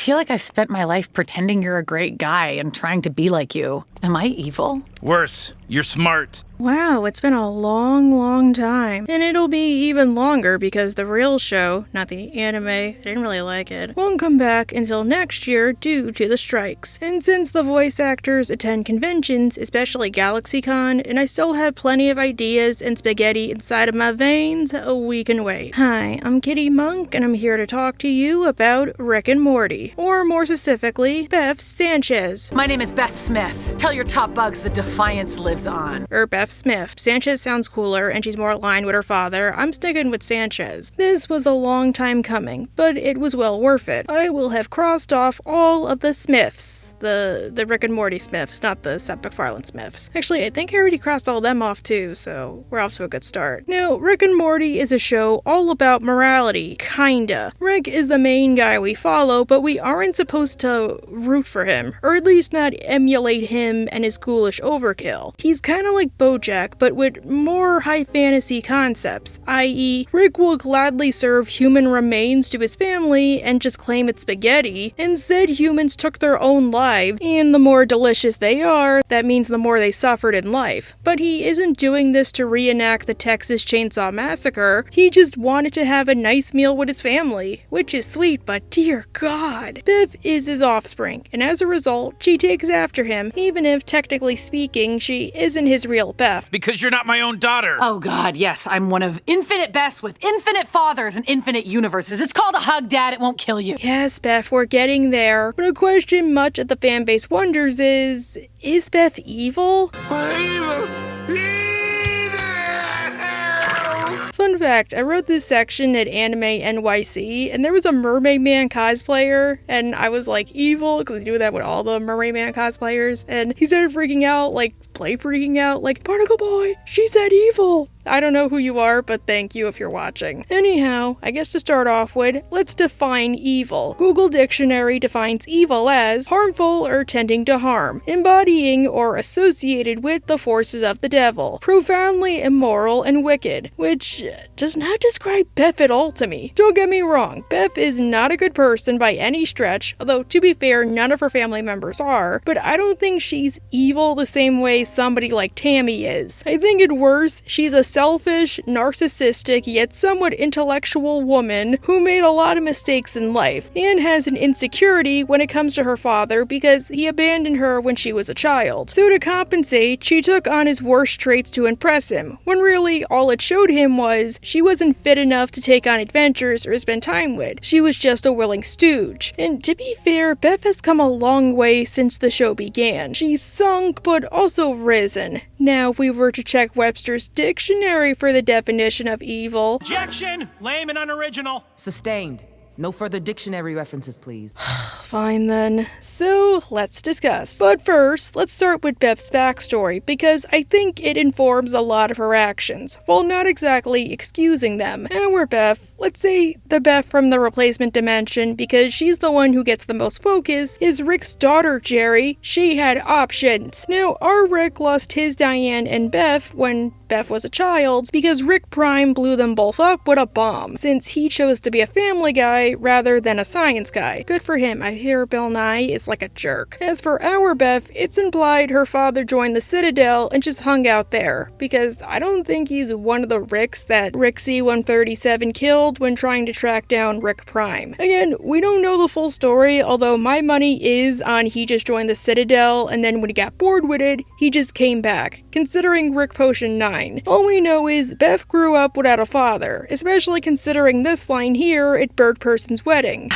feel like I've spent my life pretending you're a great guy and trying to be like you. Am I evil? Worse, you're smart. Wow, it's been a long time. And it'll be even longer because the real show, not the anime, I didn't really like it, won't come back until next year due to the strikes. And since the voice actors attend conventions, especially GalaxyCon, and I still have plenty of ideas and spaghetti inside of my veins, we can wait. Hi, I'm Kitty Monk, and I'm here to talk to you about Rick and Morty. Or more specifically, Beth Sanchez. My name is Beth Smith. Tell your top bugs the Defiance lives on. Beth Smith. Sanchez sounds cooler, and she's more aligned with her father. I'm sticking with Sanchez. This was a long time coming, but it was well worth it. I will have crossed off all of the Smiths. The Rick and Morty Smiths, not the Seth MacFarlane Smiths. Actually, I think I already crossed all them off too, so we're off to a good start. Now, Rick and Morty is a show all about morality, kinda. Rick is the main guy we follow, but we aren't supposed to root for him, or at least not emulate him and his ghoulish overkill. He's kinda like BoJack, but with more high fantasy concepts, i.e., Rick will gladly serve human remains to his family and just claim it's spaghetti. Instead, humans took their own lives, and the more delicious they are, that means the more they suffered in life. But he isn't doing this to reenact the Texas Chainsaw Massacre. He just wanted to have a nice meal with his family, which is sweet, but dear God. Beth is his offspring, and as a result, she takes after him, even if technically speaking, she isn't his real Beth. Because you're not my own daughter. Oh God, yes, I'm one of infinite Beths with infinite fathers and infinite universes. It's called a hug, Dad. It won't kill you. Yes, Beth, we're getting there. But a question much of the fanbase wonders is Beth evil? Fun fact, I wrote this section at Anime NYC, and there was a Mermaid Man cosplayer, and I was like, evil, because they do that with all the Mermaid Man cosplayers, and he started freaking out, like, Barnacle Boy, she said evil! I don't know who you are, but thank you if you're watching. Anyhow, I guess to start off with, let's define evil. Google Dictionary defines evil as harmful or tending to harm, embodying or associated with the forces of the devil, profoundly immoral and wicked, which does not describe Beth at all to me. Don't get me wrong, Beth is not a good person by any stretch, although to be fair, none of her family members are, but I don't think she's evil the same way somebody like Tammy is. I think at worst, she's a selfish, narcissistic, yet somewhat intellectual woman who made a lot of mistakes in life, and has an insecurity when it comes to her father because he abandoned her when she was a child. So to compensate, she took on his worst traits to impress him, when really all it showed him was she wasn't fit enough to take on adventures or spend time with. She was just a willing stooge. And to be fair, Beth has come a long way since the show began. She's sunk, but also risen. Now, if we were to check Webster's dictionary for the definition of evil... Objection! Lame and unoriginal. Sustained. No further dictionary references, please. Fine then. So, let's discuss. But first, let's start with Beth's backstory, because I think it informs a lot of her actions, while not exactly excusing them. Our Beth, let's say the Beth from the replacement dimension, because she's the one who gets the most focus, is Rick's daughter, Jerry. She had options. Now, our Rick lost his Diane and Beth when Beth was a child, because Rick Prime blew them both up with a bomb, since he chose to be a family guy rather than a science guy. Good for him. I hear Bill Nye is like a jerk. As for our Beth, it's implied her father joined the Citadel and just hung out there, because I don't think he's one of the Ricks that Rick C-137 killed when trying to track down Rick Prime. Again, we don't know the full story, although my money is on he just joined the Citadel, and then when he got bored with it, he just came back, considering Rick Potion 9. All we know is Beth grew up without a father, especially considering this line here at Bird Person's wedding.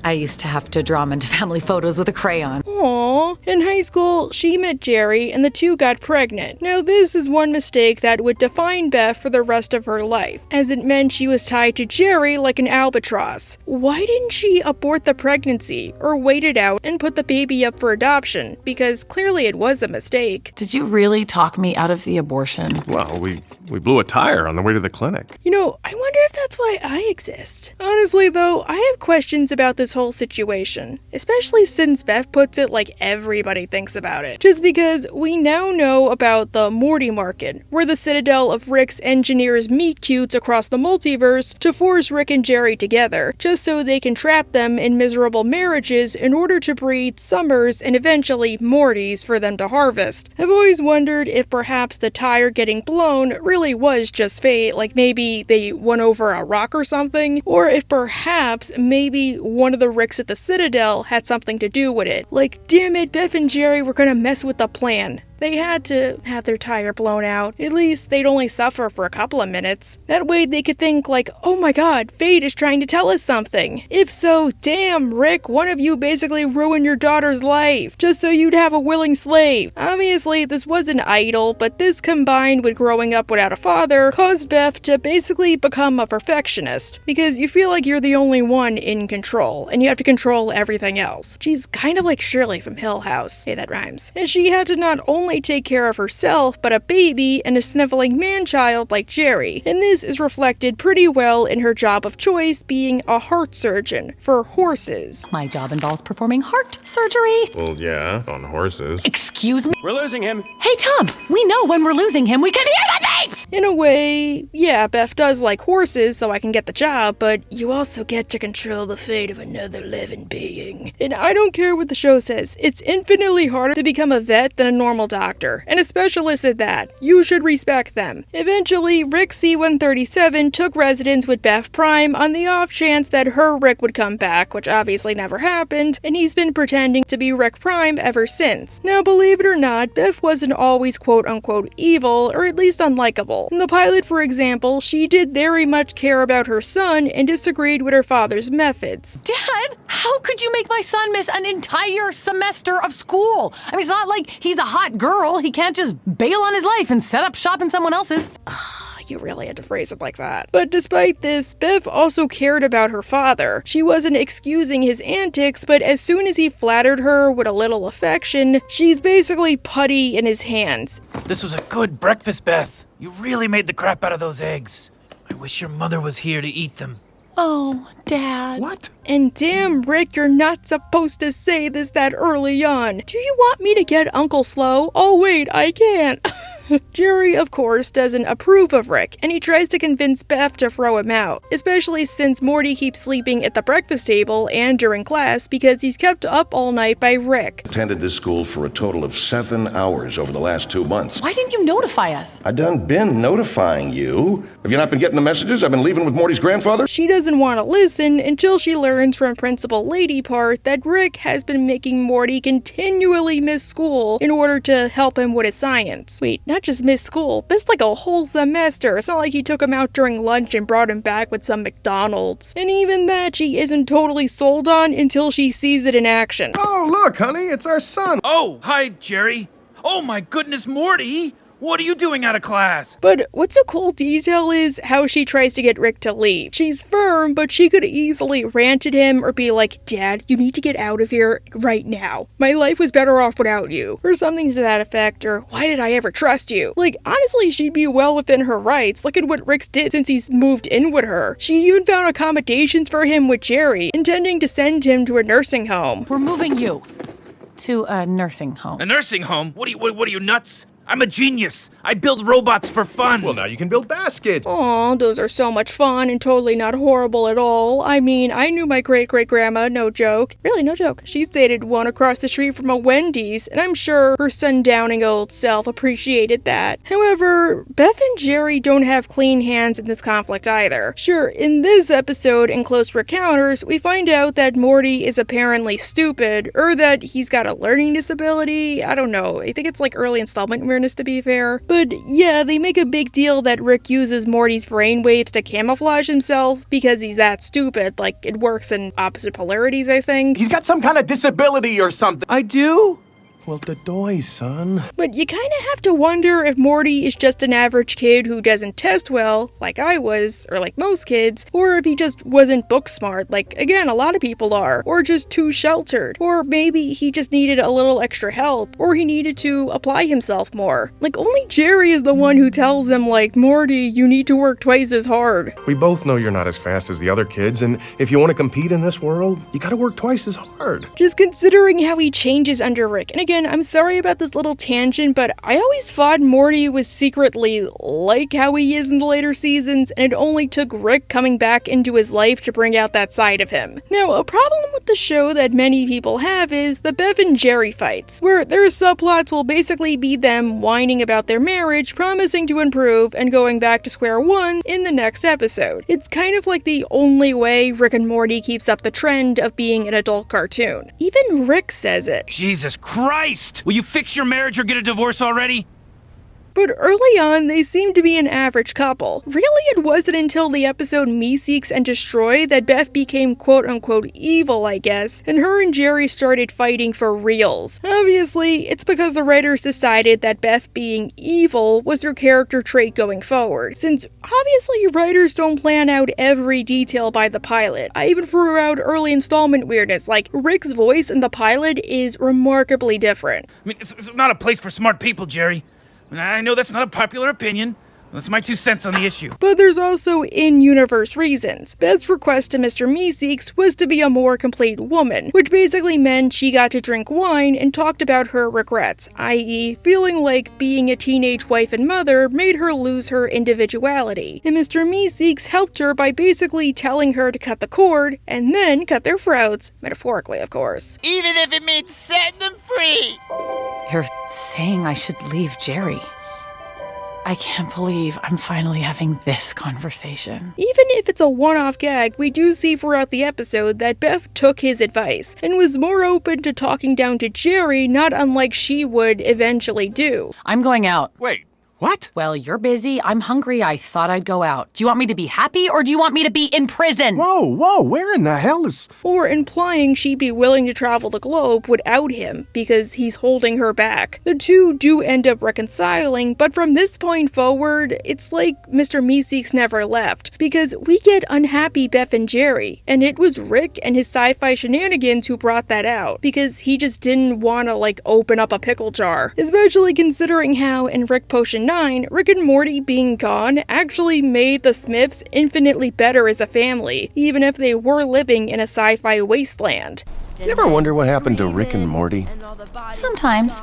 I used to have to draw him into family photos with a crayon. Aww. In high school, she met Jerry, and the two got pregnant. Now this is one mistake that would define Beth for the rest of her life, as it meant she was tied to Jerry like an albatross. Why didn't she abort the pregnancy, or wait it out and put the baby up for adoption? Because clearly it was a mistake. Did you really talk me out of the abortion? Well, we blew a tire on the way to the clinic. You know, I wonder if that's why I exist. Honestly though, I have questions about this whole situation, especially since Beth puts it it like everybody thinks about it. Just because we now know about the Morty market, where the citadel of Rick's engineers meet cutes across the multiverse to force Rick and Jerry together, just so they can trap them in miserable marriages in order to breed Summers and eventually Mortys for them to harvest. I've always wondered if perhaps the tire getting blown really was just fate, like maybe they went over a rock or something, or if perhaps maybe one of the Ricks at the Citadel had something to do with it. Like, damn it, Beth and Jerry were gonna mess with the plan. They had to have their tire blown out. At least they'd only suffer for a couple of minutes. That way they could think like, oh my god, fate is trying to tell us something. If so, damn, Rick, one of you basically ruined your daughter's life, just so you'd have a willing slave. Obviously, this wasn't idle, but this combined with growing up without a father caused Beth to basically become a perfectionist, because you feel like you're the only one in control, and you have to control everything else. She's kind of like Shirley from Hill House. Hey, that rhymes. And she had to not only take care of herself, but a baby and a sniveling man-child like Jerry. And this is reflected pretty well in her job of choice being a heart surgeon for horses. My job involves performing heart surgery. Well, yeah, on horses. Excuse me? We're losing him. Hey, Tom, we know when we're losing him. We can hear the beeps! In a way, yeah, Beth does like horses so I can get the job, but you also get to control the fate of another living being. And I don't care what the show says, it's infinitely harder to become a vet than a normal doctor, and a specialist at that. You should respect them. Eventually, Rick C-137 took residence with Beth Prime on the off chance that her Rick would come back, which obviously never happened, and he's been pretending to be Rick Prime ever since. Now, believe it or not, Beth wasn't always quote-unquote evil, or at least unlikable. In the pilot, for example, she did very much care about her son and disagreed with her father's methods. Dad, how could you make my son miss an entire semester of school? I mean, it's not like he's a hot girl. He can't just bail on his life and set up shop in someone else's. You really had to phrase it like that. But despite this, Beth also cared about her father. She wasn't excusing his antics, but as soon as he flattered her with a little affection, she's basically putty in his hands. This was a good breakfast, Beth. You really made the crap out of those eggs. I wish your mother was here to eat them. Oh, Dad. What? And damn, Rick, you're not supposed to say this that early on. Do you want me to get Uncle Slow? Oh wait, I can't. Jerry, of course, doesn't approve of Rick, and he tries to convince Beth to throw him out, especially since Morty keeps sleeping at the breakfast table and during class because he's kept up all night by Rick. Attended this school for a total of 7 hours over the last 2 months. Why didn't you notify us? I done been notifying you. Have you not been getting the messages? I've been leaving with Morty's grandfather. She doesn't want to listen until she learns from Principal Lady Part that Rick has been making Morty continually miss school in order to help him with his science. Wait, not just miss school, missed like a whole semester. It's not like he took him out during lunch and brought him back with some McDonald's. And even that she isn't totally sold on until she sees it in action. Oh, look, honey, it's our son. Oh, hi, Jerry. Oh my goodness, Morty! What are you doing out of class? But what's a cool detail is how she tries to get Rick to leave. She's firm, but she could easily rant at him or be like, Dad, you need to get out of here right now. My life was better off without you. Or something to that effect, or why did I ever trust you? Like, honestly, she'd be well within her rights. Look at what Rick did since he's moved in with her. She even found accommodations for him with Jerry, intending to send him to a nursing home. We're moving you to a nursing home. A nursing home? What are you nuts? I'm a genius. I build robots for fun. Well, now you can build baskets. Aw, those are so much fun and totally not horrible at all. I mean, I knew my great-great-grandma, no joke. Really, no joke. She stayed at one across the street from a Wendy's, and I'm sure her sundowning old self appreciated that. However, Beth and Jerry don't have clean hands in this conflict either. Sure, in this episode, in Close Encounters, we find out that Morty is apparently stupid, or that he's got a learning disability. I don't know. I think it's like early installment to be fair. But yeah, they make a big deal that Rick uses Morty's brainwaves to camouflage himself because he's that stupid. Like, it works in opposite polarities, I think. He's got some kind of disability or something. I do? Well, the doy, son. But you kinda have to wonder if Morty is just an average kid who doesn't test well, like I was, or like most kids, or if he just wasn't book smart, like, again, a lot of people are, or just too sheltered, or maybe he just needed a little extra help, or he needed to apply himself more. Like, only Jerry is the one who tells him, like, Morty, you need to work twice as hard. We both know you're not as fast as the other kids, and if you want to compete in this world, you gotta work twice as hard. Just considering how he changes under Rick. And again, I'm sorry about this little tangent, but I always thought Morty was secretly like how he is in the later seasons, and it only took Rick coming back into his life to bring out that side of him. Now, a problem with the show that many people have is the Bev and Jerry fights, where their subplots will basically be them whining about their marriage, promising to improve, and going back to square one in the next episode. It's kind of like the only way Rick and Morty keeps up the trend of being an adult cartoon. Even Rick says it. Jesus Christ! Will you fix your marriage or get a divorce already? But early on, they seemed to be an average couple. Really, it wasn't until the episode Meeseeks and Destroy that Beth became quote-unquote evil, I guess, and her and Jerry started fighting for reals. Obviously, it's because the writers decided that Beth being evil was her character trait going forward, since obviously writers don't plan out every detail by the pilot. I even threw out early installment weirdness, like Rick's voice in the pilot is remarkably different. I mean, it's not a place for smart people, Jerry. I know that's not a popular opinion. That's my 2 cents on the issue. But there's also in-universe reasons. Beth's request to Mr. Meeseeks was to be a more complete woman, which basically meant she got to drink wine and talked about her regrets, i.e. feeling like being a teenage wife and mother made her lose her individuality. And Mr. Meeseeks helped her by basically telling her to cut the cord, and then cut their throats, metaphorically of course. Even if it means setting them free! You're saying I should leave Jerry. I can't believe I'm finally having this conversation. Even if it's a one-off gag, we do see throughout the episode that Beth took his advice and was more open to talking down to Jerry, not unlike she would eventually do. I'm going out. Wait, what? Well, you're busy. I'm hungry. I thought I'd go out. Do you want me to be happy or do you want me to be in prison? Whoa, where in the hell is... Or implying she'd be willing to travel the globe without him because he's holding her back. The two do end up reconciling, but from this point forward, it's like Mr. Meeseeks never left, because we get unhappy Beth and Jerry, and it was Rick and his sci-fi shenanigans who brought that out, because he just didn't want to, like, open up a pickle jar. Especially considering how, in Rick Potion 9, Rick and Morty being gone actually made the Smiths infinitely better as a family, even if they were living in a sci-fi wasteland. You ever wonder what happened to Rick and Morty? Sometimes.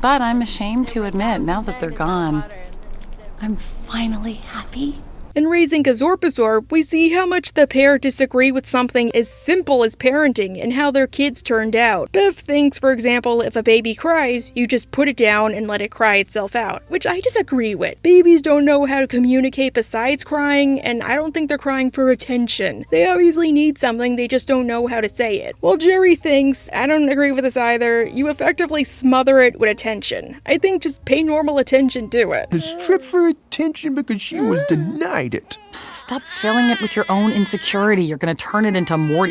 But I'm ashamed to admit, now that they're gone, I'm finally happy. In Raising Gazorpazorp, we see how much the pair disagree with something as simple as parenting and how their kids turned out. Beth thinks, for example, if a baby cries, you just put it down and let it cry itself out, which I disagree with. Babies don't know how to communicate besides crying, and I don't think they're crying for attention. They obviously need something, they just don't know how to say it. While Jerry thinks, I don't agree with this either, you effectively smother it with attention. I think just pay normal attention to it. To strip her attention because she was denied it. Stop filling it with your own insecurity. You're gonna turn it into more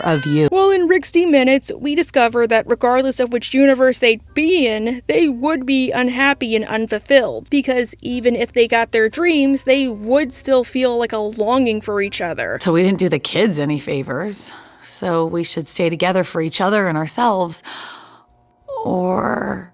of you. Well, in Rick's D Minutes, we discover that regardless of which universe they'd be in, they would be unhappy and unfulfilled, because even if they got their dreams, they would still feel like a longing for each other. So we didn't do the kids any favors. So we should stay together for each other and ourselves. Or...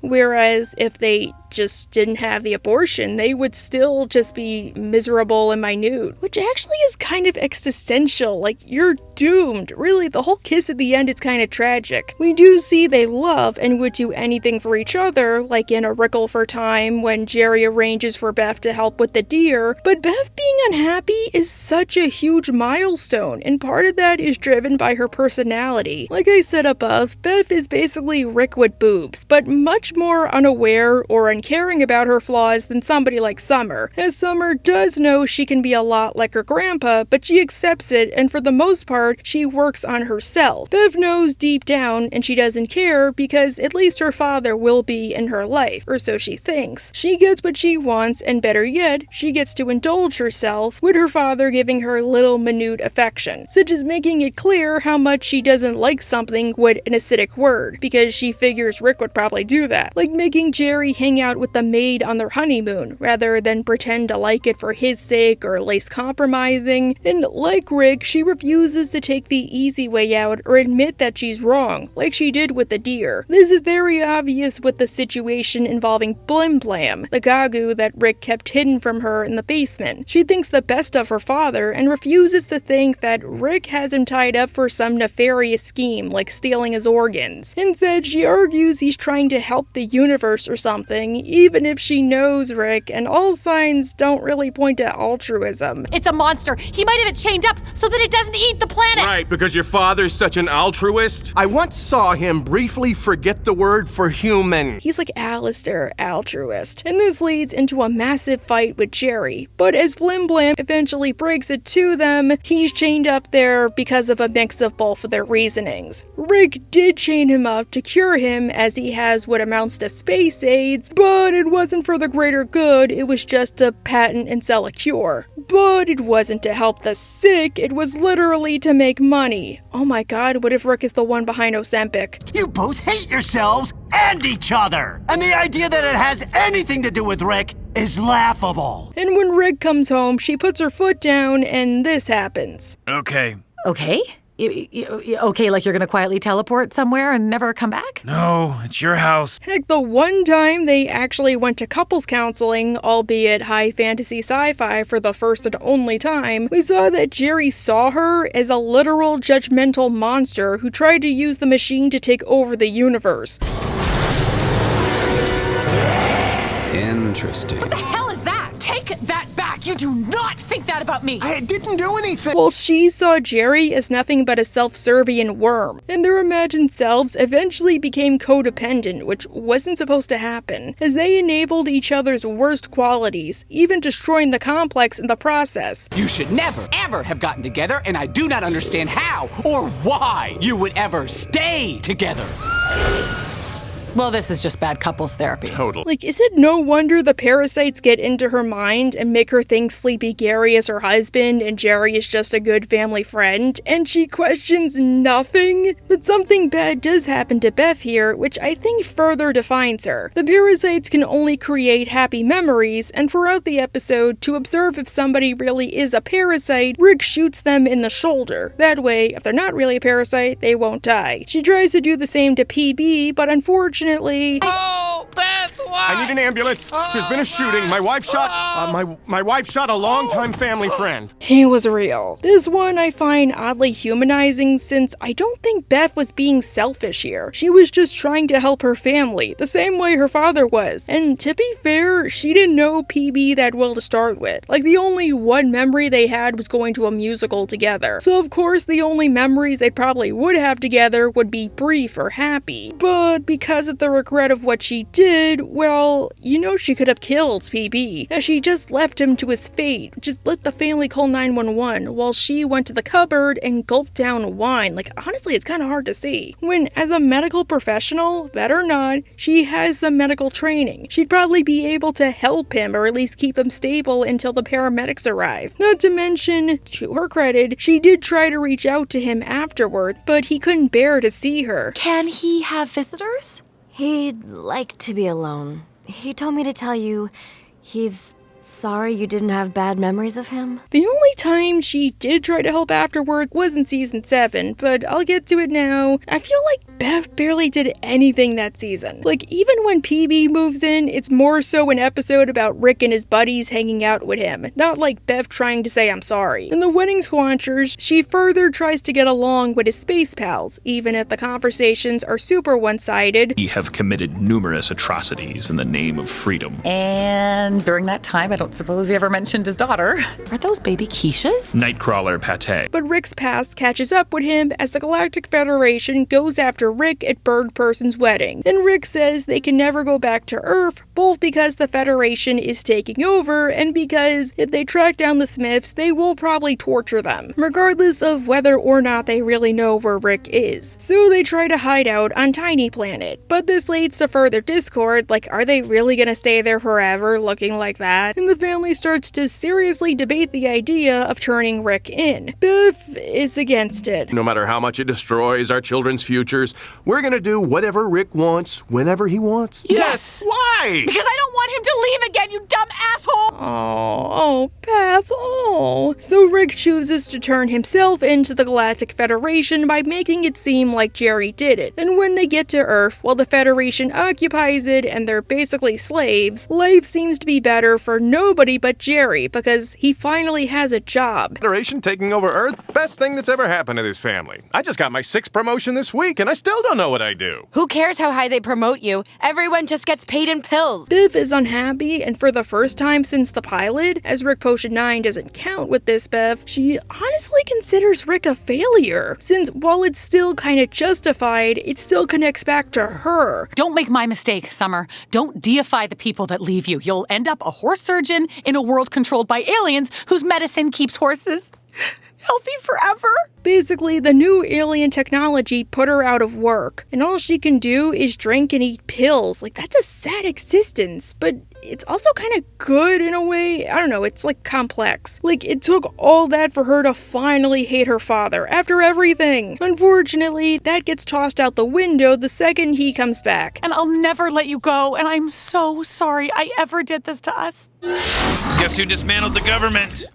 Whereas if they just didn't have the abortion, they would still just be miserable and minute, which actually is kind of existential. Like, you're doomed. Really, the whole kiss at the end is kind of tragic. We do see they love and would do anything for each other, like in A Rickle for Time when Jerry arranges for Beth to help with the deer, but Beth being unhappy is such a huge milestone, and part of that is driven by her personality. Like I said above, Beth is basically Rick with boobs, but much more unaware or and caring about her flaws than somebody like Summer, as Summer does know she can be a lot like her grandpa, but she accepts it, and for the most part, she works on herself. Bev knows deep down, and she doesn't care because at least her father will be in her life, or so she thinks. She gets what she wants, and better yet, she gets to indulge herself with her father giving her little minute affection, such as making it clear how much she doesn't like something with an acidic word, because she figures Rick would probably do that, like making Jerry hang out with the maid on their honeymoon, rather than pretend to like it for his sake or at least compromising. And like Rick, she refuses to take the easy way out or admit that she's wrong, like she did with the deer. This is very obvious with the situation involving Blim Blam, the gagoo that Rick kept hidden from her in the basement. She thinks the best of her father and refuses to think that Rick has him tied up for some nefarious scheme like stealing his organs. Instead, she argues he's trying to help the universe or something, even if she knows Rick, and all signs don't really point to altruism. It's a monster. He might have it chained up so that it doesn't eat the planet. Right, because your father's such an altruist? I once saw him briefly forget the word for human. He's like Alistair, altruist. And this leads into a massive fight with Jerry. But as Blim Blam eventually breaks it to them, he's chained up there because of a mix of both of their reasonings. Rick did chain him up to cure him, as he has what amounts to space AIDS, but it wasn't for the greater good, it was just to patent and sell a cure. But it wasn't to help the sick, it was literally to make money. Oh my god, what if Rick is the one behind Ozempic? You both hate yourselves and each other! And the idea that it has anything to do with Rick is laughable. And when Rick comes home, she puts her foot down and this happens. Okay. Okay? Okay, like you're gonna quietly teleport somewhere and never come back? No, it's your house. Heck, the one time they actually went to couples counseling, albeit high fantasy sci-fi for the first and only time, we saw that Jerry saw her as a literal judgmental monster who tried to use the machine to take over the universe. Interesting. What the hell is that? Take that back! You do not think that about me! I didn't do anything. Well, she saw Jerry as nothing but a self-serving worm, and their imagined selves eventually became codependent, which wasn't supposed to happen, as they enabled each other's worst qualities, even destroying the complex in the process. You should never, ever have gotten together, and I do not understand how or why you would ever stay together. Well, this is just bad couples therapy. Total. Like, is it no wonder the parasites get into her mind and make her think Sleepy Gary is her husband and Jerry is just a good family friend, and she questions nothing? But something bad does happen to Beth here, which I think further defines her. The parasites can only create happy memories, and throughout the episode, to observe if somebody really is a parasite, Rick shoots them in the shoulder. That way, if they're not really a parasite, they won't die. She tries to do the same to PB, but unfortunately, Oh, Beth, why? I need an ambulance. There's been a shooting. My wife shot my wife shot a longtime family friend. He was real. This one I find oddly humanizing, since I don't think Beth was being selfish here. She was just trying to help her family, the same way her father was. And to be fair, she didn't know PB that well to start with. Like, the only one memory they had was going to a musical together. So of course the only memories they probably would have together would be brief or happy. But because of the regret of what she did, well, you know she could have killed PB, as she just left him to his fate, just let the family call 911 while she went to the cupboard and gulped down wine. Like, honestly, it's kind of hard to see. When, as a medical professional, bet or not, she has some medical training. She'd probably be able to help him, or at least keep him stable until the paramedics arrive. Not to mention, to her credit, she did try to reach out to him afterward, but he couldn't bear to see her. Can he have visitors? He'd like to be alone. He told me to tell you he's sorry you didn't have bad memories of him. The only time she did try to help afterward was in season 7, but I'll get to it now. I feel like Beth barely did anything that season. Like, even when PB moves in, it's more so an episode about Rick and his buddies hanging out with him, not like Beth trying to say I'm sorry. In the Wedding Squanchers, she further tries to get along with his space pals, even if the conversations are super one-sided. We have committed numerous atrocities in the name of freedom. And during that time, I don't suppose he ever mentioned his daughter. Are those baby Keishas? Nightcrawler pate. But Rick's past catches up with him as the Galactic Federation goes after after Rick at Bird Person's wedding, and Rick says they can never go back to Earth, both because the Federation is taking over, and because if they track down the Smiths, they will probably torture them, regardless of whether or not they really know where Rick is. So they try to hide out on Tiny Planet, but this leads to further discord, like are they really gonna stay there forever looking like that? And the family starts to seriously debate the idea of turning Rick in. Beth is against it. No matter how much it destroys our children's futures, we're gonna do whatever Rick wants, whenever he wants. Yes! Why? Because I don't want him to leave again, you dumb asshole! Oh, Beth, oh. So Rick chooses to turn himself into the Galactic Federation by making it seem like Jerry did it. And when they get to Earth, while the Federation occupies it and they're basically slaves, life seems to be better for nobody but Jerry because he finally has a job. Federation taking over Earth? Best thing that's ever happened to this family. I just got my 6th promotion this week and I still don't know what I do. Who cares how high they promote you? Everyone just gets paid in pills. Biff is unhappy, and for the first time since the pilot, as Rick Potion 9 doesn't count with this Beth, she honestly considers Rick a failure, since while it's still kinda justified, it still connects back to her. Don't make my mistake, Summer. Don't deify the people that leave you. You'll end up a horse surgeon in a world controlled by aliens whose medicine keeps horses healthy forever. Basically, the new alien technology put her out of work, and all she can do is drink and eat pills. Like, that's a sad existence, but it's also kind of good in a way. I don't know, it's like complex. Like, it took all that for her to finally hate her father after everything. Unfortunately, that gets tossed out the window the second he comes back. And I'll never let you go, and I'm so sorry I ever did this to us. Guess who dismantled the government?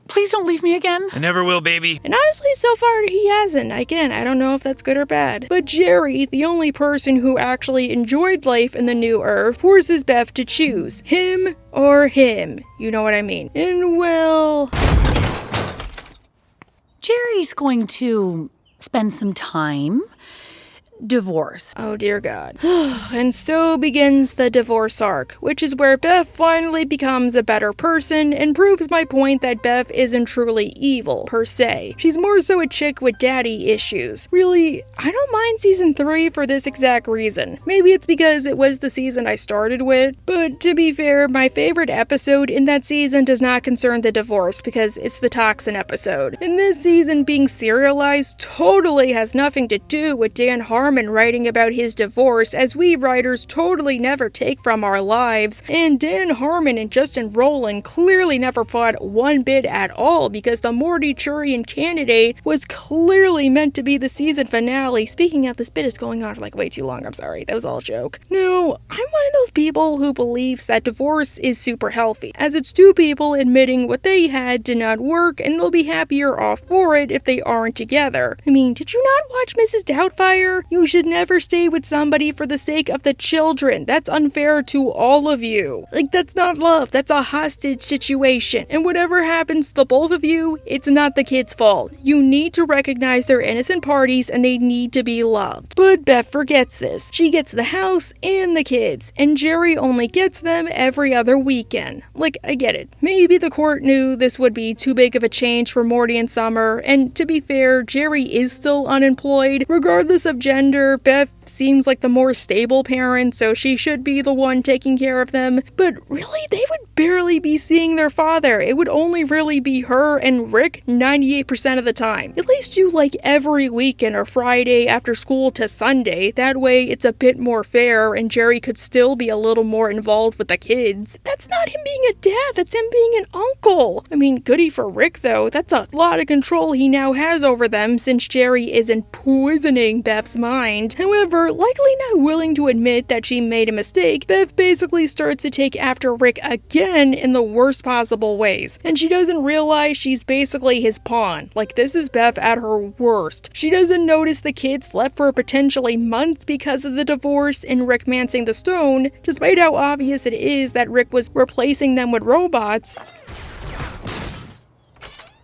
Please don't leave me again. I never will, baby. And honestly, so far he hasn't. Again, I don't know if that's good or bad. But Jerry, the only person who actually enjoyed life in the new Earth, forces Beth to choose him or him. You know what I mean. And well, Jerry's going to spend some time divorced. Oh dear God. And so begins the divorce arc, which is where Beth finally becomes a better person and proves my point that Beth isn't truly evil, per se. She's more so a chick with daddy issues. Really, I don't mind season 3 for this exact reason. Maybe it's because it was the season I started with, but to be fair, my favorite episode in that season does not concern the divorce because it's the toxin episode. And this season being serialized totally has nothing to do with Dan Harmon writing about his divorce, as we writers totally never take from our lives, and Dan Harmon and Justin Roiland clearly never fought one bit at all because the Morty Churian candidate was clearly meant to be the season finale. Speaking of, this bit is going on for like way too long, I'm sorry, that was all a joke. No, I'm one of those people who believes that divorce is super healthy, as it's two people admitting what they had did not work and they'll be happier off for it if they aren't together. I mean, did you not watch Mrs. Doubtfire? You should never stay with somebody for the sake of the children. That's unfair to all of you. Like, that's not love. That's a hostage situation. And whatever happens to the both of you, it's not the kid's fault. You need to recognize their innocent parties and they need to be loved. But Beth forgets this. She gets the house and the kids, and Jerry only gets them every other weekend. Like, I get it. Maybe the court knew this would be too big of a change for Morty and Summer, and to be fair, Jerry is still unemployed. Regardless of gender, Beth seems like the more stable parent, so she should be the one taking care of them. But really, they would barely be seeing their father. It would only really be her and Rick 98% of the time. At least do like every weekend or Friday after school to Sunday. That way it's a bit more fair and Jerry could still be a little more involved with the kids. That's not him being a dad, that's him being an uncle. I mean, goody for Rick though. That's a lot of control he now has over them since Jerry isn't poisoning Beth's mind. However, likely not willing to admit that she made a mistake, Beth basically starts to take after Rick again in the worst possible ways. And she doesn't realize she's basically his pawn. Like, this is Beth at her worst. She doesn't notice the kids left for potentially months because of the divorce and Rick mancing the stone, despite how obvious it is that Rick was replacing them with robots.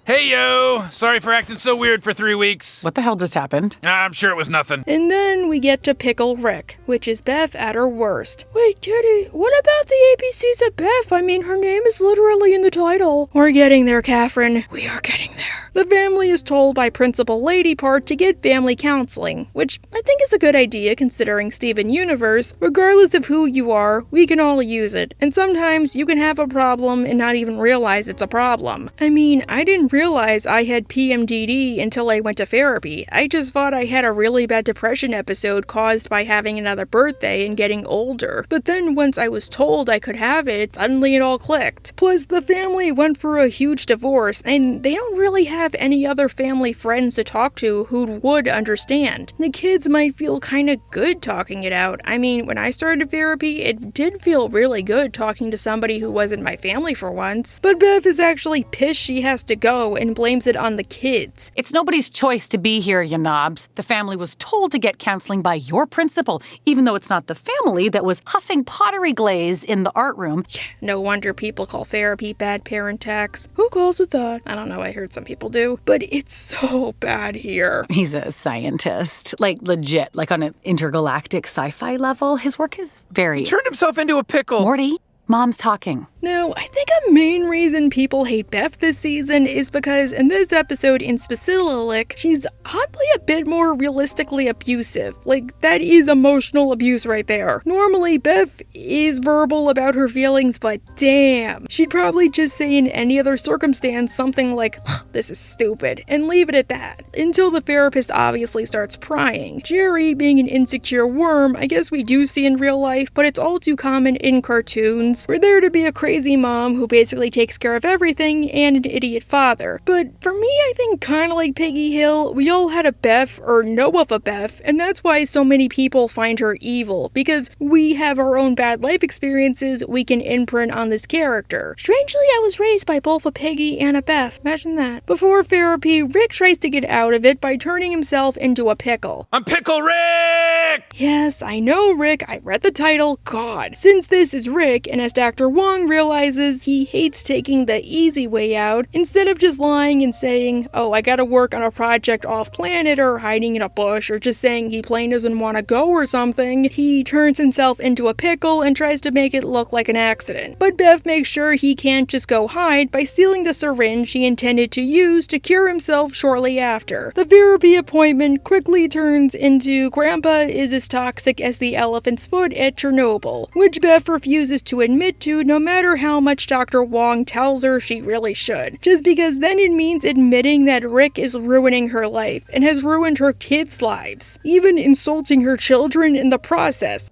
Hey, yo! Sorry for acting so weird for 3 weeks. What the hell just happened? I'm sure it was nothing. And then we get to Pickle Rick, which is Beth at her worst. Wait, Kitty, what about the ABCs of Beth? I mean, her name is literally in the title. We're getting there, Catherine. We are getting there. The family is told by Principal Lady Part to get family counseling, which I think is a good idea considering Steven Universe. Regardless of who you are, we can all use it, and sometimes you can have a problem and not even realize it's a problem. I mean, I didn't realize I had PMDD until I went to therapy. I just thought I had a really bad depression episode caused by having another birthday and getting older. But then once I was told I could have it, suddenly it all clicked. Plus, the family went for a huge divorce, and they don't really have any other family friends to talk to who would understand. The kids might feel kinda good talking it out. I mean, when I started therapy, it did feel really good talking to somebody who wasn't my family for once. But Beth is actually pissed she has to go and blames it on the kids. It's nobody's choice to be here, you knobs. The family was told to get counseling by your principal, even though it's not the family that was huffing pottery glaze in the art room. Yeah, no wonder people call therapy bad parent tax. Who calls it that? I don't know, I heard some people do. But it's so bad here. He's a scientist. Like, legit. Like, on an intergalactic sci-fi level. His work is very... He turned himself into a pickle. Morty, Mom's talking. No, I think a main reason people hate Beth this season is because in this episode in specific, she's oddly a bit more realistically abusive. Like, that is emotional abuse right there. Normally, Beth is verbal about her feelings, but damn, she'd probably just say in any other circumstance something like, this is stupid, and leave it at that. Until the therapist obviously starts prying. Jerry, being an insecure worm, I guess we do see in real life, but it's all too common in cartoons. For there to be a crazy mom who basically takes care of everything and an idiot father. But for me, I think kinda like Piggy Hill, we all had a Beth or know of a Beth, and that's why so many people find her evil, because we have our own bad life experiences we can imprint on this character. Strangely, I was raised by both a Piggy and a Beth. Imagine that. Before therapy, Rick tries to get out of it by turning himself into a pickle. I'm Pickle Rick! Yes, I know, Rick. I read the title. God. Since this is Rick, and as Dr. Wong realizes he hates taking the easy way out, instead of just lying and saying, oh, I gotta work on a project off planet, or hiding in a bush, or just saying he plain doesn't want to go or something, he turns himself into a pickle and tries to make it look like an accident. But Beth makes sure he can't just go hide by stealing the syringe he intended to use to cure himself shortly after. The therapy appointment quickly turns into Grandpa is as toxic as the elephant's foot at Chernobyl, which Beth refuses to admit to no matter how much Dr. Wong tells her she really should. Just because then it means admitting that Rick is ruining her life and has ruined her kids' lives, even insulting her children in the process.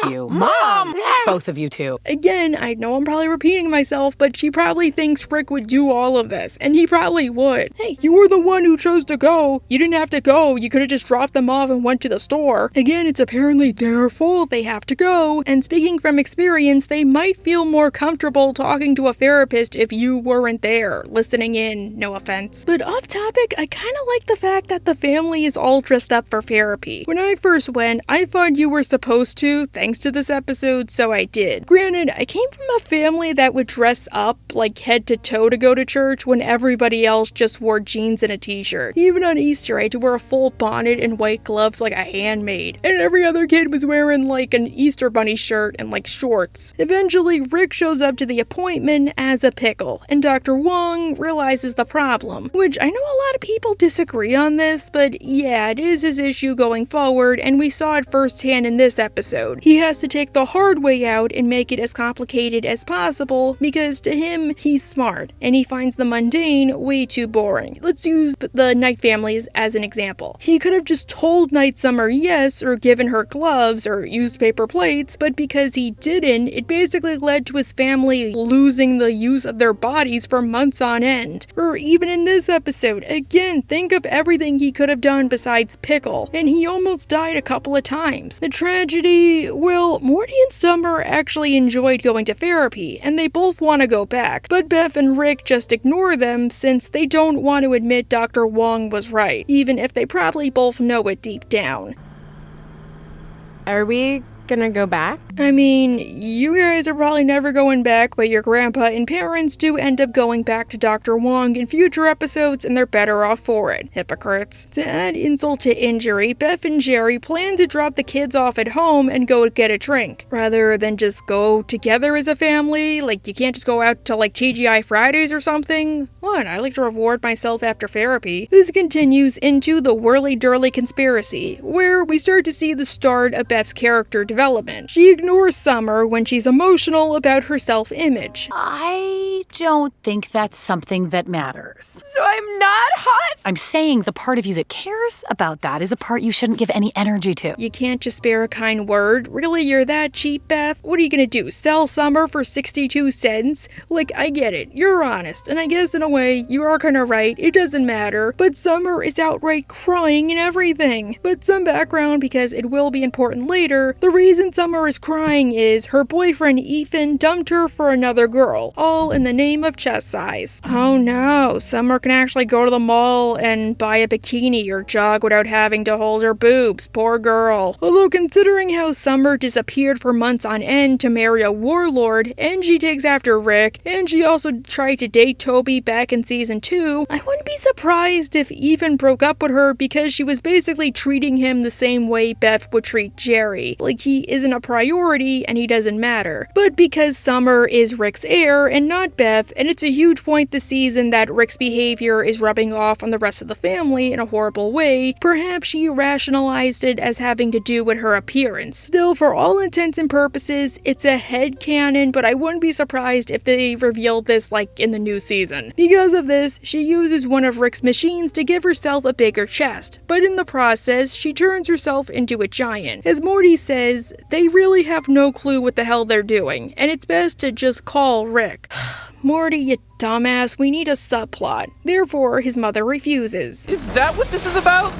You. Mom! Both of you too. Again, I know I'm probably repeating myself, but she probably thinks Rick would do all of this, and he probably would. Hey, you were the one who chose to go. You didn't have to go. You could have just dropped them off and went to the store. Again, it's apparently their fault they have to go, and speaking from experience, they might feel more comfortable talking to a therapist if you weren't there, listening in, no offense. But off topic, I kinda like the fact that the family is all dressed up for therapy. When I first went, I thought you were supposed to, thanks to this episode, so I did. Granted, I came from a family that would dress up like head to toe to go to church when everybody else just wore jeans and a t-shirt. Even on Easter, I had to wear a full bonnet and white gloves like a handmaid, and every other kid was wearing like an Easter bunny shirt and like shorts. Eventually, Rick shows up to the appointment as a pickle, and Dr. Wong realizes the problem, which I know a lot of people disagree on this, but yeah, it is his issue going forward, and we saw it firsthand in this episode. He has to take the hard way out and make it as complicated as possible because to him, he's smart and he finds the mundane way too boring. Let's use the Night families as an example. He could have just told Night Summer yes or given her gloves or used paper plates, but because he didn't, it basically led to his family losing the use of their bodies for months on end. Or even in this episode, again, think of everything he could have done besides pickle, and he almost died a couple of times. The tragedy, well, Morty and Summer actually enjoyed going to therapy, and they both want to go back, but Beth and Rick just ignore them since they don't want to admit Dr. Wong was right, even if they probably both know it deep down. Are we gonna go back? I mean, you guys are probably never going back, but your grandpa and parents do end up going back to Dr. Wong in future episodes, and they're better off for it. Hypocrites. To add insult to injury, Beth and Jerry plan to drop the kids off at home and go get a drink, rather than just go together as a family. Like, you can't just go out to like TGI Fridays or something. What? I like to reward myself after therapy. This continues into the whirly-durly conspiracy, where we start to see the start of Beth's character development. She ignores Summer when she's emotional about her self-image. I don't think that's something that matters. So I'm not hot? I'm saying the part of you that cares about that is a part you shouldn't give any energy to. You can't just spare a kind word? Really, you're that cheap, Beth? What are you gonna do, sell Summer for 62 cents? Like, I get it, you're honest, and I guess in a way, you are kinda right, it doesn't matter, but Summer is outright crying and everything. But some background, because it will be important later, the reason Summer is crying is her boyfriend Ethan dumped her for another girl, all in the name of chest size. Oh no, Summer can actually go to the mall and buy a bikini or jog without having to hold her boobs, poor girl. Although considering how Summer disappeared for months on end to marry a warlord, and she takes after Rick, and she also tried to date Toby back in season 2, I wouldn't be surprised if Ethan broke up with her because she was basically treating him the same way Beth would treat Jerry. Like, he isn't a priority and he doesn't matter. But because Summer is Rick's heir and not Beth, and it's a huge point this season that Rick's behavior is rubbing off on the rest of the family in a horrible way, perhaps she rationalized it as having to do with her appearance. Still, for all intents and purposes, it's a headcanon, but I wouldn't be surprised if they revealed this like in the new season. Because of this, she uses one of Rick's machines to give herself a bigger chest, but in the process, she turns herself into a giant. As Morty says, they really have no clue what the hell they're doing, and it's best to just call Rick. Morty, you dumbass, we need a subplot. Therefore, his mother refuses. Is that what this is about?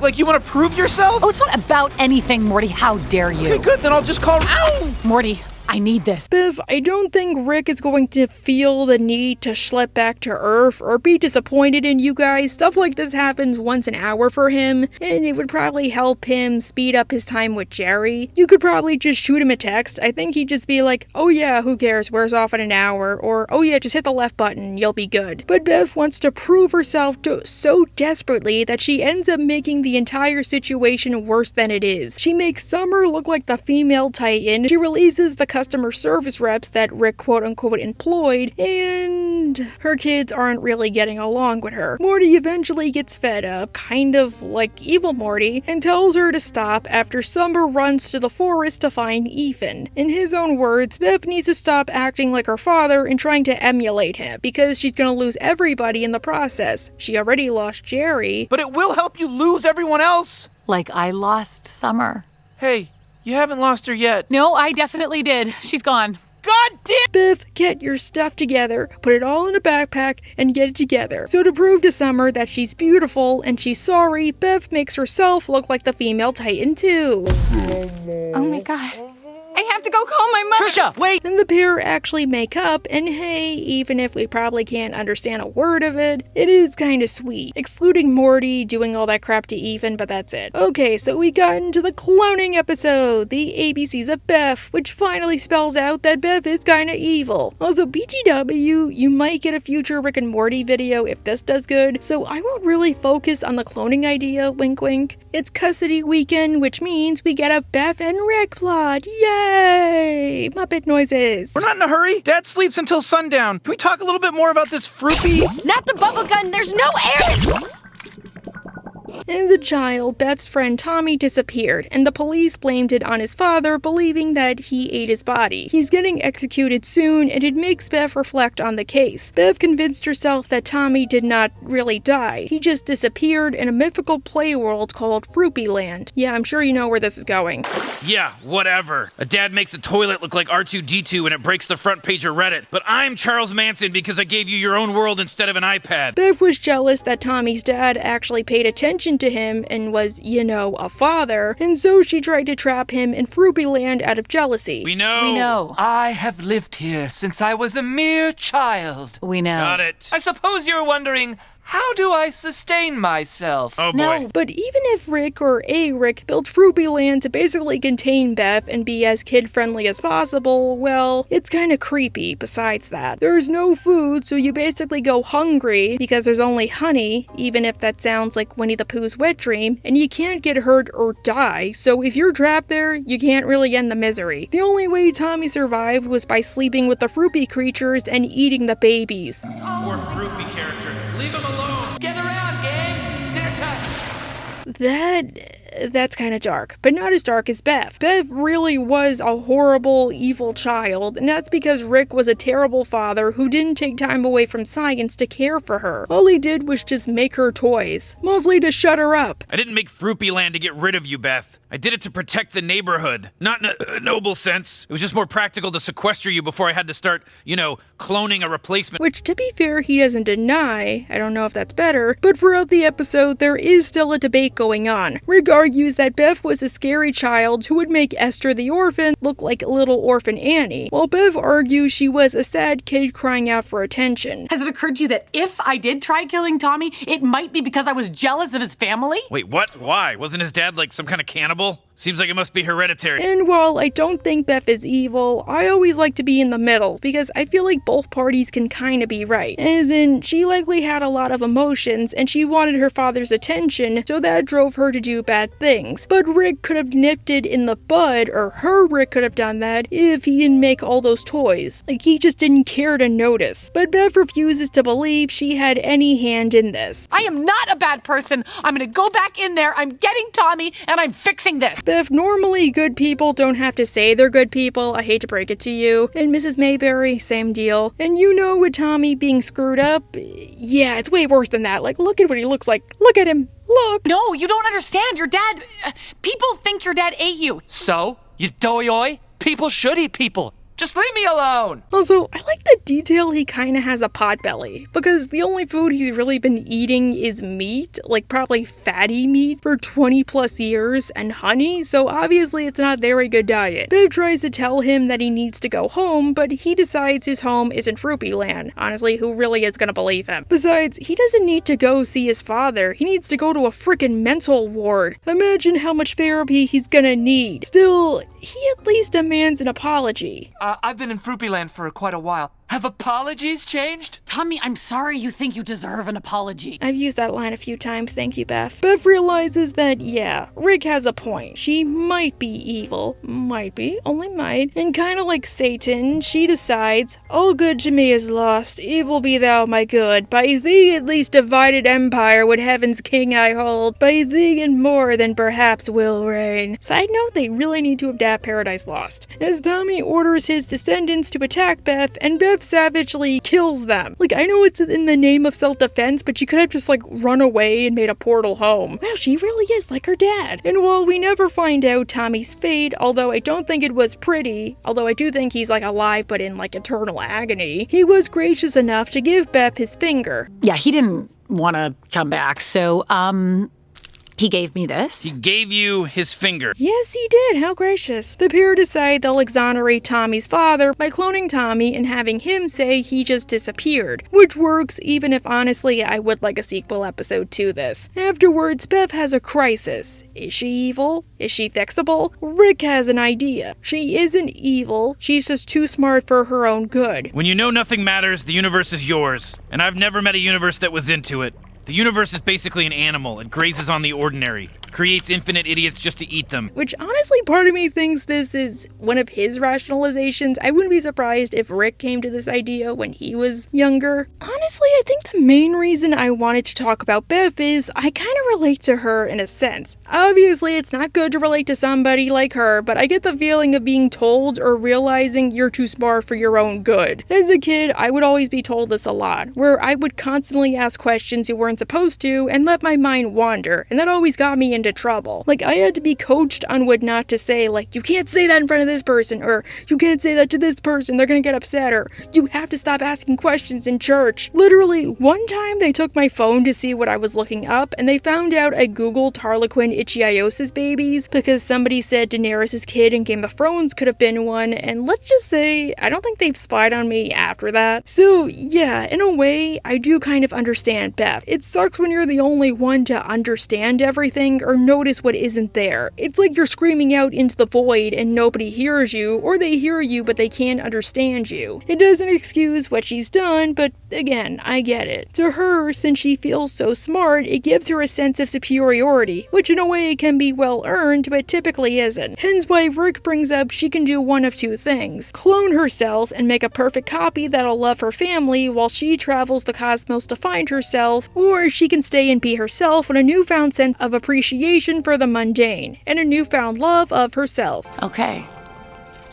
Like you want to prove yourself? Oh, it's not about anything, Morty. How dare you? Okay, good, then I'll just call... Ow! Morty, I need this. Biff, I don't think Rick is going to feel the need to schlep back to Earth or be disappointed in you guys. Stuff like this happens once an hour for him, and it would probably help him speed up his time with Jerry. You could probably just shoot him a text. I think he'd just be like, oh yeah, who cares, wears off in an hour, or oh yeah, just hit the left button, you'll be good. But Beth wants to prove herself so desperately that she ends up making the entire situation worse than it is. She makes Summer look like the female Titan. She releases the customer service reps that Rick quote-unquote employed, and her kids aren't really getting along with her. Morty eventually gets fed up, kind of like evil Morty, and tells her to stop after Summer runs to the forest to find Ethan. In his own words, Beth needs to stop acting like her father and trying to emulate him, because she's gonna lose everybody in the process. She already lost Jerry. But it will help you lose everyone else! Like I lost Summer. Hey, you haven't lost her yet. No, I definitely did. She's gone. God damn! Beth, get your stuff together, put it all in a backpack, and get it together. So to prove to Summer that she's beautiful and she's sorry, Beth makes herself look like the female Titan too. Oh my god. I have to go call my mother. Trisha, wait! And the pair actually make up, and hey, even if we probably can't understand a word of it, it is kinda sweet. Excluding Morty doing all that crap to Ethan, but that's it. Okay, so we got into the cloning episode, the ABCs of Beth, which finally spells out that Beth is kinda evil. Also, BTW, you might get a future Rick and Morty video if this does good, so I won't really focus on the cloning idea, wink wink. It's custody weekend, which means we get a Beth and Rick plot, yay! Muppet noises. We're not in a hurry. Dad sleeps until sundown. Can we talk a little bit more about this fruity? Not the bubble gun, there's no air! As a child, Beth's friend Tommy disappeared, and the police blamed it on his father, believing that he ate his body. He's getting executed soon, and it makes Beth reflect on the case. Beth convinced herself that Tommy did not really die. He just disappeared in a mythical playworld called Fruity Land. Yeah, I'm sure you know where this is going. Yeah, whatever. A dad makes a toilet look like R2-D2 and it breaks the front page of Reddit. But I'm Charles Manson because I gave you your own world instead of an iPad. Beth was jealous that Tommy's dad actually paid attention to him and was, you know, a father, and so she tried to trap him in Fruity Land out of jealousy. We know. We know. I have lived here since I was a mere child. We know. Got it. I suppose you're wondering, How do I sustain myself? Oh boy. No, but even if Rick or a Rick built Fruityland to basically contain Beth and be as kid-friendly as possible, well, it's kinda creepy besides that. There's no food, so you basically go hungry because there's only honey, even if that sounds like Winnie the Pooh's wet dream, and you can't get hurt or die, so if you're trapped there, you can't really end the misery. The only way Tommy survived was by sleeping with the Fruity creatures and eating the babies. Poor Fruity character. Leave him alone. Get around, gang! Dinner time! That's kind of dark, but not as dark as Beth. Beth really was a horrible, evil child, and that's because Rick was a terrible father who didn't take time away from science to care for her. All he did was just make her toys, mostly to shut her up. I didn't make Fruityland to get rid of you, Beth. I did it to protect the neighborhood. Not in a noble sense. It was just more practical to sequester you before I had to start, cloning a replacement. Which, to be fair, he doesn't deny. I don't know if that's better, but throughout the episode, there is still a debate going on. Rick argues that Beth was a scary child who would make Esther the orphan look like little orphan Annie, while Bev argues she was a sad kid crying out for attention. Has it occurred to you that if I did try killing Tommy, it might be because I was jealous of his family? Wait, what? Why? Wasn't his dad like some kind of cannibal? Seems like it must be hereditary. And while I don't think Beth is evil, I always like to be in the middle, because I feel like both parties can kinda be right. As in, she likely had a lot of emotions, and she wanted her father's attention, so that drove her to do bad things. But Rick could have nipped it in the bud, or her Rick could have done that, if he didn't make all those toys. Like, he just didn't care to notice. But Beth refuses to believe she had any hand in this. I am not a bad person. I'm gonna go back in there, I'm getting Tommy, and I'm fixing this. Beth, normally good people don't have to say they're good people, I hate to break it to you. And Mrs. Mayberry, same deal. And with Tommy being screwed up, yeah, it's way worse than that. Like, look at what he looks like. Look at him. Look. No, you don't understand. Your dad, people think your dad ate you. So? You doy-oy? People should eat people. Just leave me alone! Also, I like the detail he kinda has a pot belly, because the only food he's really been eating is meat, like probably fatty meat, for 20 plus years, and honey, so obviously it's not a very good diet. Bev tries to tell him that he needs to go home, but he decides his home isn't Fruityland. Honestly, who really is gonna believe him? Besides, he doesn't need to go see his father, he needs to go to a frickin' mental ward. Imagine how much therapy he's gonna need. Still, he at least demands an apology. I've been in Fruityland for quite a while. Have apologies changed? Tommy, I'm sorry you think you deserve an apology. I've used that line a few times, thank you, Beth. Beth realizes that, yeah, Rick has a point. She might be evil. Might be, only might. And kinda like Satan, she decides, all good to me is lost, evil be thou my good. By thee at least divided empire would heaven's king I hold. By thee and more than perhaps will reign. Side note, they really need to adapt Paradise Lost. As Tommy orders his descendants to attack Beth, and Beth savagely kills them. Like, I know it's in the name of self-defense, but she could have just, run away and made a portal home. Wow, she really is like her dad. And while we never find out Tommy's fate, although I don't think it was pretty, although I do think he's, alive but in, eternal agony, he was gracious enough to give Beth his finger. Yeah, he didn't want to come back, so, he gave me this. He gave you his finger. Yes, he did. How gracious. The pair decide they'll exonerate Tommy's father by cloning Tommy and having him say he just disappeared, which works even if honestly I would like a sequel episode to this. Afterwards, Beth has a crisis. Is she evil? Is she fixable? Rick has an idea. She isn't evil, she's just too smart for her own good. When you know nothing matters, the universe is yours. And I've never met a universe that was into it. The universe is basically an animal. It grazes on the ordinary, creates infinite idiots just to eat them. Which honestly, part of me thinks this is one of his rationalizations. I wouldn't be surprised if Rick came to this idea when he was younger. Honestly, I think the main reason I wanted to talk about Beth is I kind of relate to her in a sense. Obviously, it's not good to relate to somebody like her, but I get the feeling of being told or realizing you're too smart for your own good. As a kid, I would always be told this a lot, where I would constantly ask questions you weren't supposed to and let my mind wander, and that always got me into into trouble. Like, I had to be coached on what not to say, like, you can't say that in front of this person, or you can't say that to this person, they're gonna get upset, or you have to stop asking questions in church. Literally, one time they took my phone to see what I was looking up, and they found out I googled Harlequin ichthyosis babies because somebody said Daenerys' kid in Game of Thrones could have been one, and let's just say, I don't think they've spied on me after that. So yeah, in a way, I do kind of understand Beth. It sucks when you're the only one to understand everything or notice what isn't there. It's like you're screaming out into the void and nobody hears you, or they hear you but they can't understand you. It doesn't excuse what she's done, but again, I get it. To her, since she feels so smart, it gives her a sense of superiority, which in a way can be well earned, but typically isn't. Hence why Rick brings up she can do one of two things: clone herself and make a perfect copy that'll love her family while she travels the cosmos to find herself, or she can stay and be herself with a newfound sense of appreciation for the mundane, and a newfound love of herself. Okay.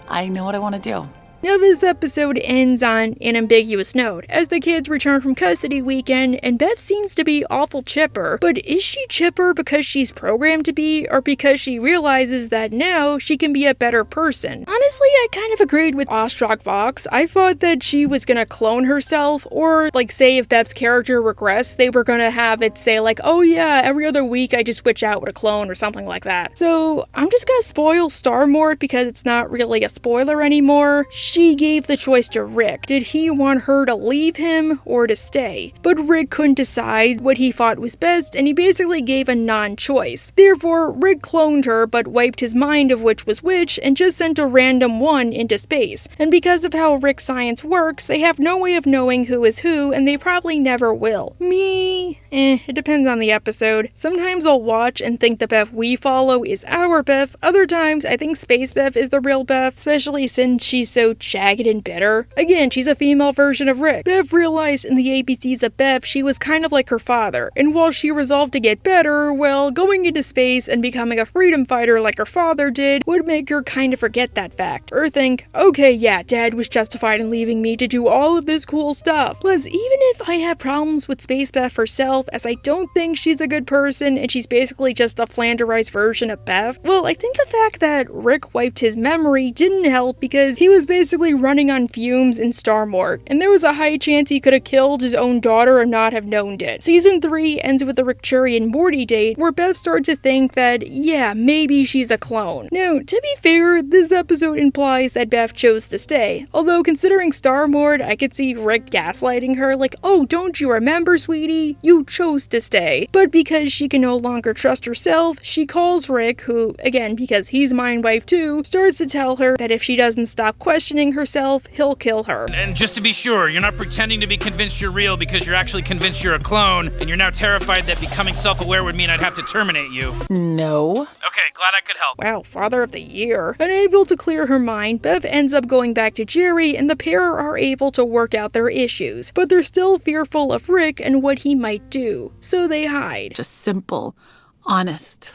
I know what I want to do. Now this episode ends on an ambiguous note, as the kids return from custody weekend, and Beth seems to be awful chipper, but is she chipper because she's programmed to be, or because she realizes that now she can be a better person? Honestly, I kind of agreed with Ostrock Vox. I thought that she was gonna clone herself, or like say if Beth's character regressed, they were gonna have it say like, oh yeah, every other week I just switch out with a clone or something like that. So I'm just gonna spoil Starmort because it's not really a spoiler anymore. She gave the choice to Rick. Did he want her to leave him or to stay? But Rick couldn't decide what he thought was best, and he basically gave a non-choice. Therefore, Rick cloned her but wiped his mind of which was which and just sent a random one into space. And because of how Rick science works, they have no way of knowing who is who, and they probably never will. Me? It depends on the episode. Sometimes I'll watch and think the Beth we follow is our Beth. Other times, I think Space Beth is the real Beth, especially since she's so jagged and bitter. Again, she's a female version of Rick. Beth realized in the ABCs of Beth she was kind of like her father, and while she resolved to get better, well, going into space and becoming a freedom fighter like her father did would make her kind of forget that fact, or think, okay, yeah, Dad was justified in leaving me to do all of this cool stuff. Plus, even if I have problems with Space Beth herself, as I don't think she's a good person and she's basically just a flanderized version of Beth, well, I think the fact that Rick wiped his memory didn't help because he was basically running on fumes in Starmort, and there was a high chance he could have killed his own daughter and not have known it. Season 3 ends with the Rick, Churi, and Morty date, where Beth started to think that, yeah, maybe she's a clone. Now, to be fair, this episode implies that Beth chose to stay, although considering Starmort, I could see Rick gaslighting her, like, oh, don't you remember, sweetie? You chose to stay. But because she can no longer trust herself, she calls Rick, who, again, because he's mind wife too, starts to tell her that if she doesn't stop questioning herself, he'll kill her. And just to be sure, you're not pretending to be convinced you're real because you're actually convinced you're a clone, and you're now terrified that becoming self-aware would mean I'd have to terminate you. No. Okay, glad I could help. Wow, Father of the Year. Unable to clear her mind, Beth ends up going back to Jerry, and the pair are able to work out their issues, but they're still fearful of Rick and what he might do, so they hide. Just simple, honest,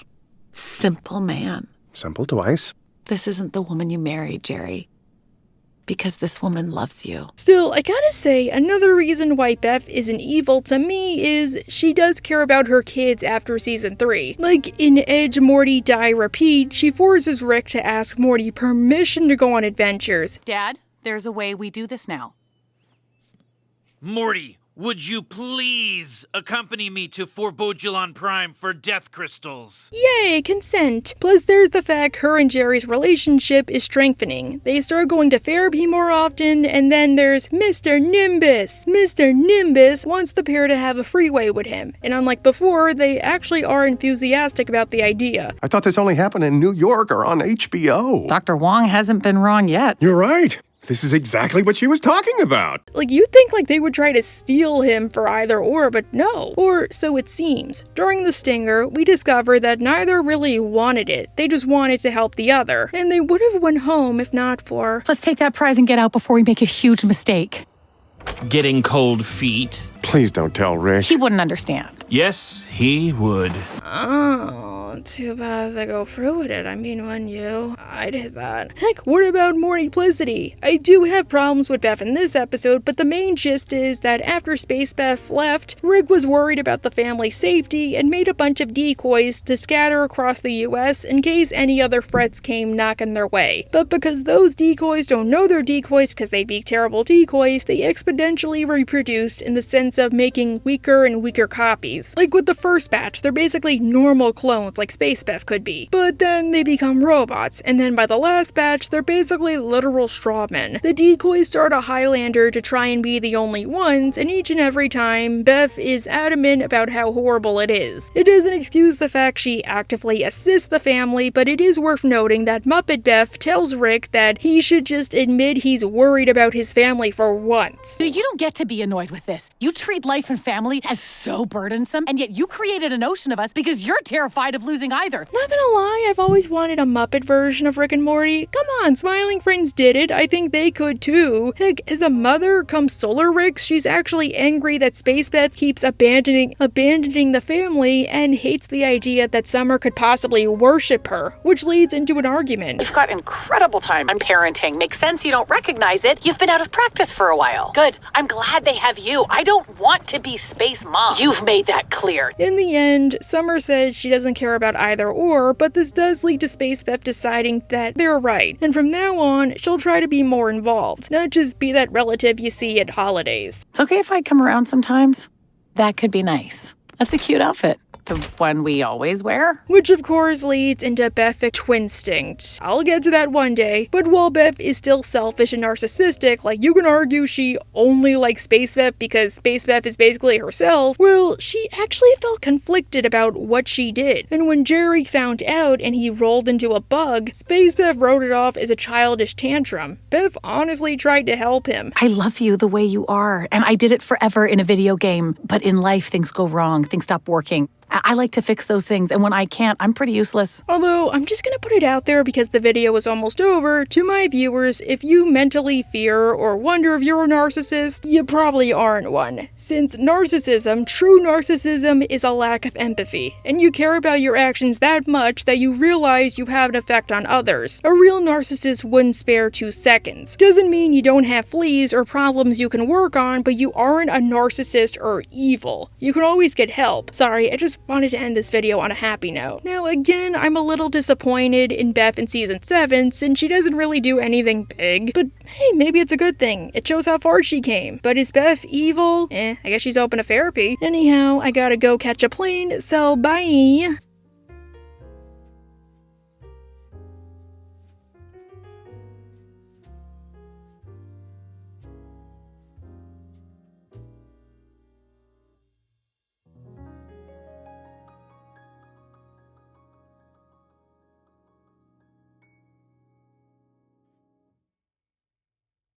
simple man. Simple twice. This isn't the woman you married, Jerry. Because this woman loves you. Still, I gotta say, another reason why Beth isn't evil to me is she does care about her kids after season 3. Like in Edge, Morty, Die, Repeat, she forces Rick to ask Morty permission to go on adventures. Dad, there's a way we do this now. Morty, would you please accompany me to Forbodulon Prime for death crystals? Yay, consent. Plus there's the fact her and Jerry's relationship is strengthening. They start going to therapy more often, and then there's Mr. Nimbus. Mr. Nimbus wants the pair to have a freeway with him, and unlike before, they actually are enthusiastic about the idea. I thought this only happened in New York or on HBO. Dr. Wong hasn't been wrong yet. You're right. This is exactly what she was talking about. Like, you'd think like they would try to steal him for either or, but no. Or so it seems. During the stinger, we discover that neither really wanted it. They just wanted to help the other. And they would have went home if not for... Let's take that prize and get out before we make a huge mistake. Getting cold feet. Please don't tell Rick. He wouldn't understand. Yes, he would. Oh, too bad they go through with it. I mean, when you... I did that. Heck, what about multiplicity? I do have problems with Beth in this episode, but the main gist is that after Space Beth left, Rick was worried about the family's safety and made a bunch of decoys to scatter across the US in case any other threats came knocking their way. But because those decoys don't know they're decoys because they'd be terrible decoys, they exponentially reproduced in the sense of making weaker and weaker copies. Like with the first batch, they're basically normal clones like Space Beth could be. But then they become robots, and then by the last batch, they're basically literal strawmen. The decoys start a Highlander to try and be the only ones, and each and every time, Beth is adamant about how horrible it is. It doesn't excuse the fact she actively assists the family, but it is worth noting that Muppet Beth tells Rick that he should just admit he's worried about his family for once. You don't get to be annoyed with this. You treat life and family as so burdensome, and yet you created a notion of us because you're terrified of losing either. Not gonna lie, I've always wanted a Muppet version of Rick and Morty. Come on, Smiling Friends did it. I think they could too. Heck, as a mother comes Solar Rick, she's actually angry that Space Beth keeps abandoning the family and hates the idea that Summer could possibly worship her, which leads into an argument. You've got incredible time on parenting. Makes sense you don't recognize it. You've been out of practice for a while. Good. I'm glad they have you. I don't want to be Space Mom. You've made that clear. In the end, Summer says she doesn't care about either or, but this does lead to Space Beth deciding that they're right, and from now on, she'll try to be more involved, not just be that relative you see at holidays. It's okay if I come around sometimes. That could be nice. That's a cute outfit. The one we always wear? Which of course leads into Beth's twinstinct. I'll get to that one day, but while Beth is still selfish and narcissistic, like you can argue she only likes Space Beth because Space Beth is basically herself, well, she actually felt conflicted about what she did. And when Jerry found out and he rolled into a bug, Space Beth wrote it off as a childish tantrum. Beth honestly tried to help him. I love you the way you are, and I did it forever in a video game, but in life things go wrong, things stop working. I like to fix those things, and when I can't, I'm pretty useless. Although, I'm just gonna put it out there because the video is almost over, to my viewers, if you mentally fear or wonder if you're a narcissist, you probably aren't one. Since narcissism, true narcissism, is a lack of empathy, and you care about your actions that much that you realize you have an effect on others. A real narcissist wouldn't spare 2 seconds. Doesn't mean you don't have fleas or problems you can work on, but you aren't a narcissist or evil. You can always get help. Sorry, I just wanted to end this video on a happy note. Now again, I'm a little disappointed in Beth in season 7 since she doesn't really do anything big, but hey, maybe it's a good thing. It shows how far she came. But is Beth evil? I guess she's open to therapy. Anyhow, I gotta go catch a plane, so bye!